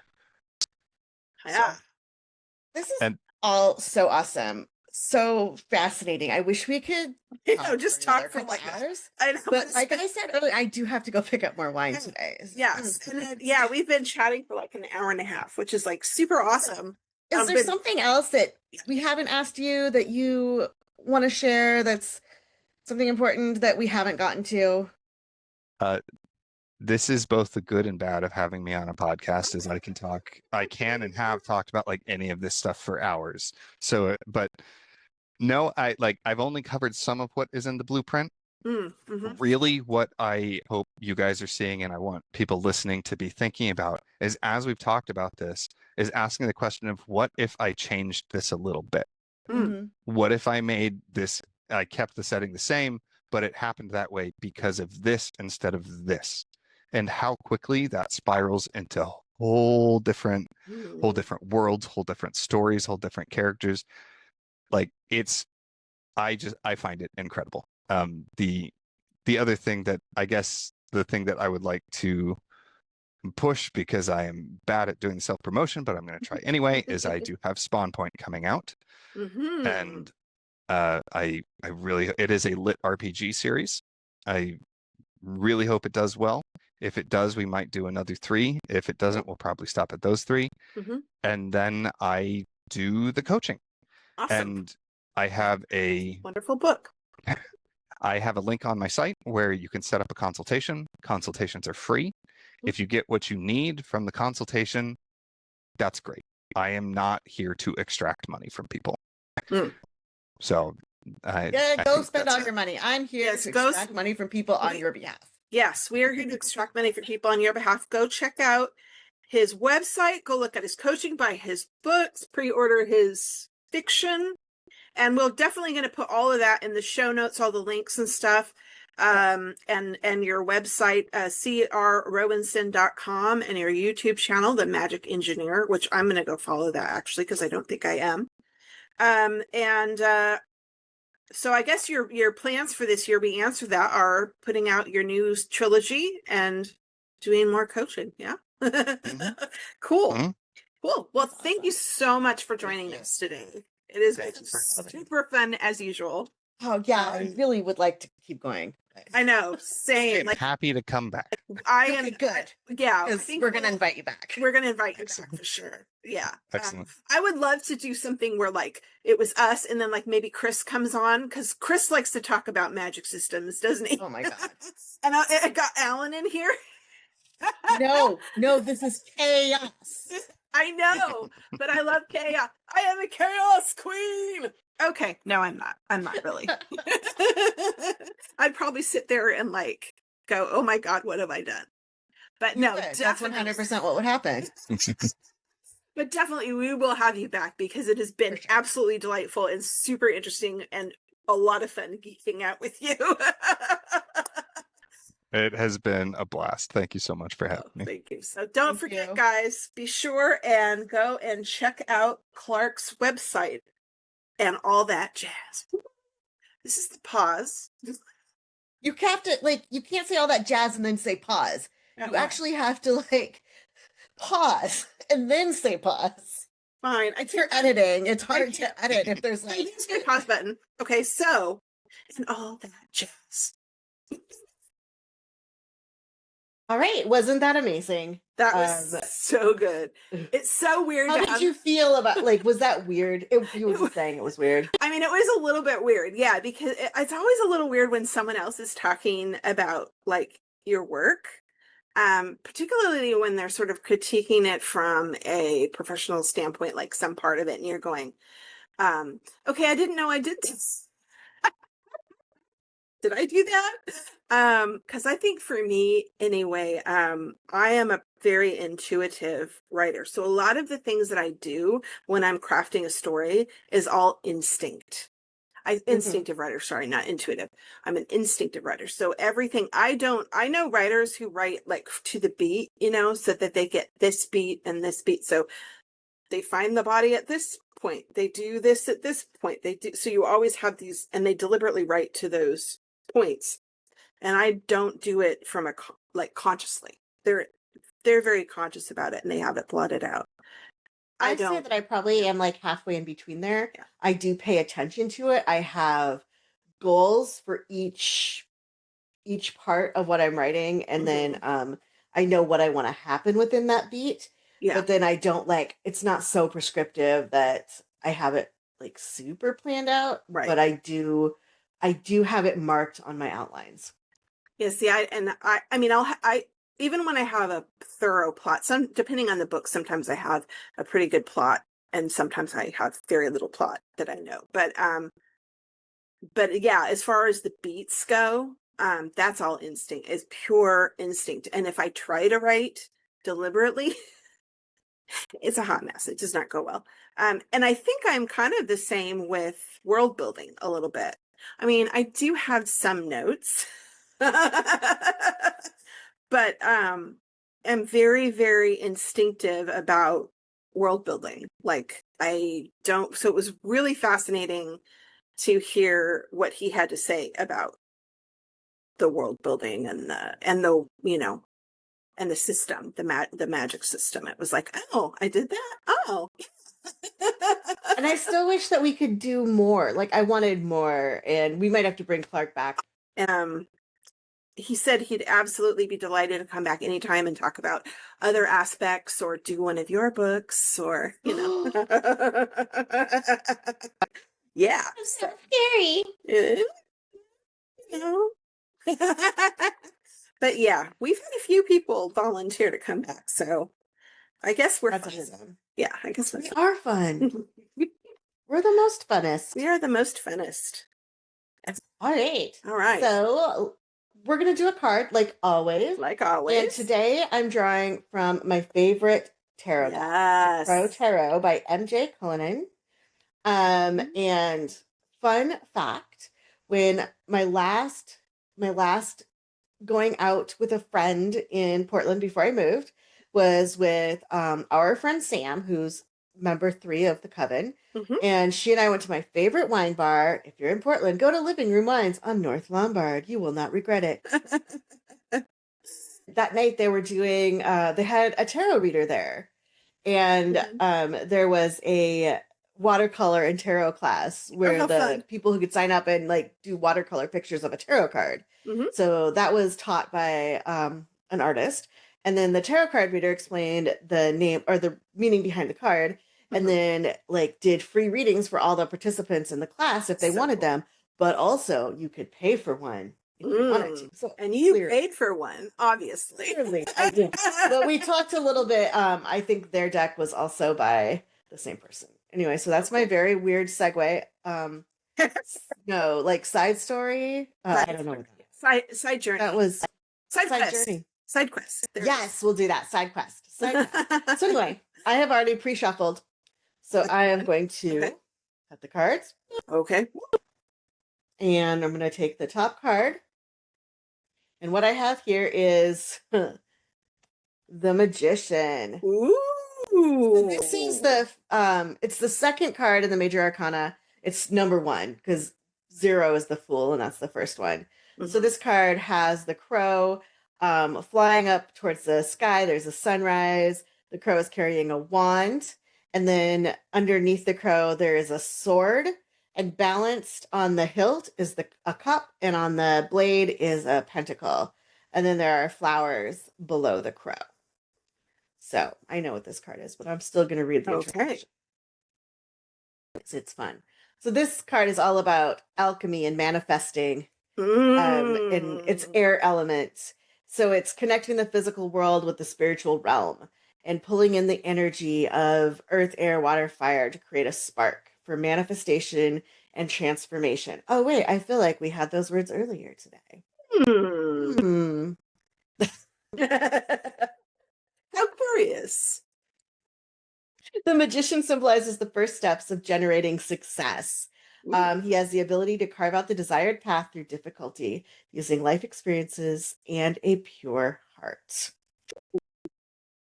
This is all so awesome. So fascinating. I wish we could just talk for like hours. I know. But like I said earlier, I do have to go pick up more wine today. Yes. And then, we've been chatting for like an hour and a half, which is like super awesome. Is there something else that we haven't asked you that you want to share, that's something important that we haven't gotten to? This is both the good and bad of having me on a podcast, is I can and have talked about like any of this stuff for hours. So, but no, I've only covered some of what is in the blueprint. Really, what I hope you guys are seeing, and I want people listening to be thinking about, is, as we've talked about this, is asking the question of, what if I changed this a little bit? What if I kept the setting the same, but it happened that way because of this instead of this. And how quickly that spirals into whole different worlds, whole different stories, whole different characters. Like I find it incredible. The other thing that I guess the thing that I would like to push, because I am bad at doing self-promotion, but I'm going to try anyway, is I do have Spawn Point coming out. And I really, it is a lit RPG series. I really hope it does well. If it does, we might do another 3. If it doesn't, we'll probably stop at those 3. And then I do the coaching. Awesome. And I have a wonderful book. I have a link on my site where you can set up a consultation. Consultations are free. If you get what you need from the consultation, that's great. I am not here to extract money from people. So go spend all your money. I'm here to extract money from people on your behalf. Yes, we are here to extract money from people on your behalf. Go check out his website. Go look at his coaching, buy his books, pre-order his fiction. And we're definitely going to put all of that in the show notes, all the links and stuff. And your website, crrowenson.com, and your YouTube channel, The Magic Engineer, which I'm going to go follow that actually, because I don't think I am. So I guess your plans for this year, we answered that, are putting out your new trilogy and doing more coaching. Yeah. Cool. Cool. Well, thank you so much for joining us today. It is super fun as usual. Oh yeah, I really would like to keep going. I know, same. I'm happy to come back. I am good. Yeah, we're gonna invite you back. We're gonna invite you back for sure. Yeah, excellent. I would love to do something where like it was us, and then like maybe Chris comes on, because Chris likes to talk about magic systems, doesn't he? Oh my god! And I got Alan in here. No, this is chaos. I know, but I love chaos. I am a chaos queen. Okay, no, I'm not. I'm not really. I'd probably sit there and like go, "Oh my god, what have I done?" But no, that's 100% what would happen. But definitely, we will have you back, because it has been absolutely delightful and super interesting and a lot of fun geeking out with you. It has been a blast. Thank you so much for having me. Thank you. So don't forget, guys, be sure and go and check out Clark's website and all that jazz. This is the pause. You have to, like, you can't say all that jazz and then say pause. You actually have to, like, pause and then say pause. Fine. If you're editing, it's hard to edit if there's like a pause button. Okay, so, and all that jazz. All right, wasn't that amazing? That was so good. It's so weird. How did you feel about, like, was that weird? You were just saying it was weird. I mean, it was a little bit weird, yeah, because it's always a little weird when someone else is talking about like your work, particularly when they're sort of critiquing it from a professional standpoint, like some part of it, and you're going, okay, I didn't know I did this. Did I do that? Because I think for me anyway, I am a very intuitive writer. So a lot of the things that I do when I'm crafting a story is all instinct. Instinctive writer, sorry, not intuitive. I'm an instinctive writer. So everything I know writers who write like to the beat, so that they get this beat and this beat. So they find the body at this point. They do this at this point. They do. So you always have these, and they deliberately write to those points. And I don't do it from consciously. They're very conscious about it, and they have it plotted out. I say that I probably am like halfway in between there. Yeah. I do pay attention to it. I have goals for each part of what I'm writing, and then I know what I want to happen within that beat. Yeah. But then I don't it's not so prescriptive that I have it like super planned out. Right. But I do have it marked on my outlines. Yeah, see, I mean, even when I have a thorough plot, depending on the book, sometimes I have a pretty good plot, and sometimes I have very little plot that I know. But yeah, as far as the beats go, that's all instinct. It's pure instinct. And if I try to write deliberately, it's a hot mess. It does not go well. And I think I'm kind of the same with world building a little bit. I mean, I do have some notes, but am very, very instinctive about world building. Like I don't, so it was really fascinating to hear what he had to say about the world building and the and the system, the magic system. It was like, oh, I did that. Oh. And I still wish that we could do more. Like I wanted more, and we might have to bring Clark back. He said he'd absolutely be delighted to come back anytime and talk about other aspects or do one of your books or, yeah. It's so scary. But yeah, we've had a few people volunteer to come back, so I guess we're fun. Awesome. Yeah, I guess we are fun. We're the most funnest. We are the most funnest. All right. All right. So we're going to do a card like always. Like always. And today I'm drawing from my favorite tarot deck, Pro Tarot by MJ Cullinan. And fun fact, when my last going out with a friend in Portland before I moved was with our friend Sam, who's member 3 of the Coven. Mm-hmm. And she and I went to my favorite wine bar. If you're in Portland, go to Living Room Wines on North Lombard. You will not regret it. That night they were doing, they had a tarot reader there. And there was a watercolor and tarot class where the people who could sign up and like do watercolor pictures of a tarot card. Mm-hmm. So that was taught by an artist. And then the tarot card reader explained the name or the meaning behind the card. And then like did free readings for all the participants in the class if they wanted them. But also you could pay for one if you wanted to. So, and you paid for one, obviously. Clearly, I did. But we talked a little bit. I think their deck was also by the same person. Anyway, so that's my very weird segue. No, like side story. I don't know what that is. Side journey. That was side quest. Journey. Side quest. Yes, we'll do that. Side quest. So anyway, I have already pre-shuffled. So I am going to cut the cards. Okay. And I'm going to take the top card. And what I have here is the Magician. Ooh. So this is it's the second card in the Major Arcana. It's number 1 because 0 is the Fool and that's the first one. Mm-hmm. So this card has the crow flying up towards the sky. There's a sunrise. The crow is carrying a wand. And then underneath the crow, there is a sword. And balanced on the hilt is a cup. And on the blade is a pentacle. And then there are flowers below the crow. So I know what this card is, but I'm still going to read the introduction. It's fun. So this card is all about alchemy and manifesting. And its air element. So it's connecting the physical world with the spiritual realm and pulling in the energy of earth, air, water, fire to create a spark for manifestation and transformation. Oh, wait, I feel like we had those words earlier today. How curious. The Magician symbolizes the first steps of generating success. He has the ability to carve out the desired path through difficulty using life experiences and a pure heart.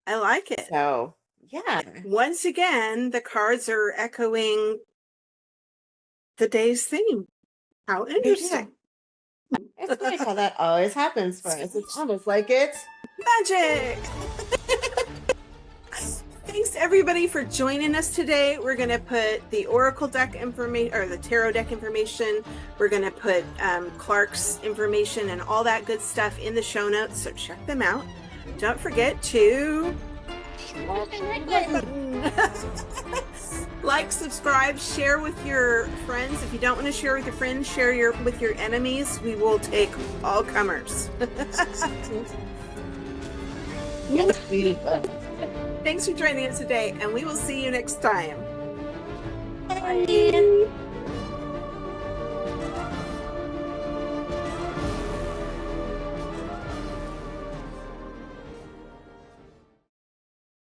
I like it. So, yeah. Once again, the cards are echoing the day's theme. How interesting. Yeah. It's nice how that always happens for us. It's almost like it's magic. Thanks everybody for joining us today. We're going to put the Oracle deck information or the Tarot deck information. We're going to put Clark's information and all that good stuff in the show notes. So check them out. Don't forget to like, subscribe, share with your friends. If you don't want to share with your friends, share with your enemies. We will take all comers. Thanks for joining us today, and we will see you next time. Bye.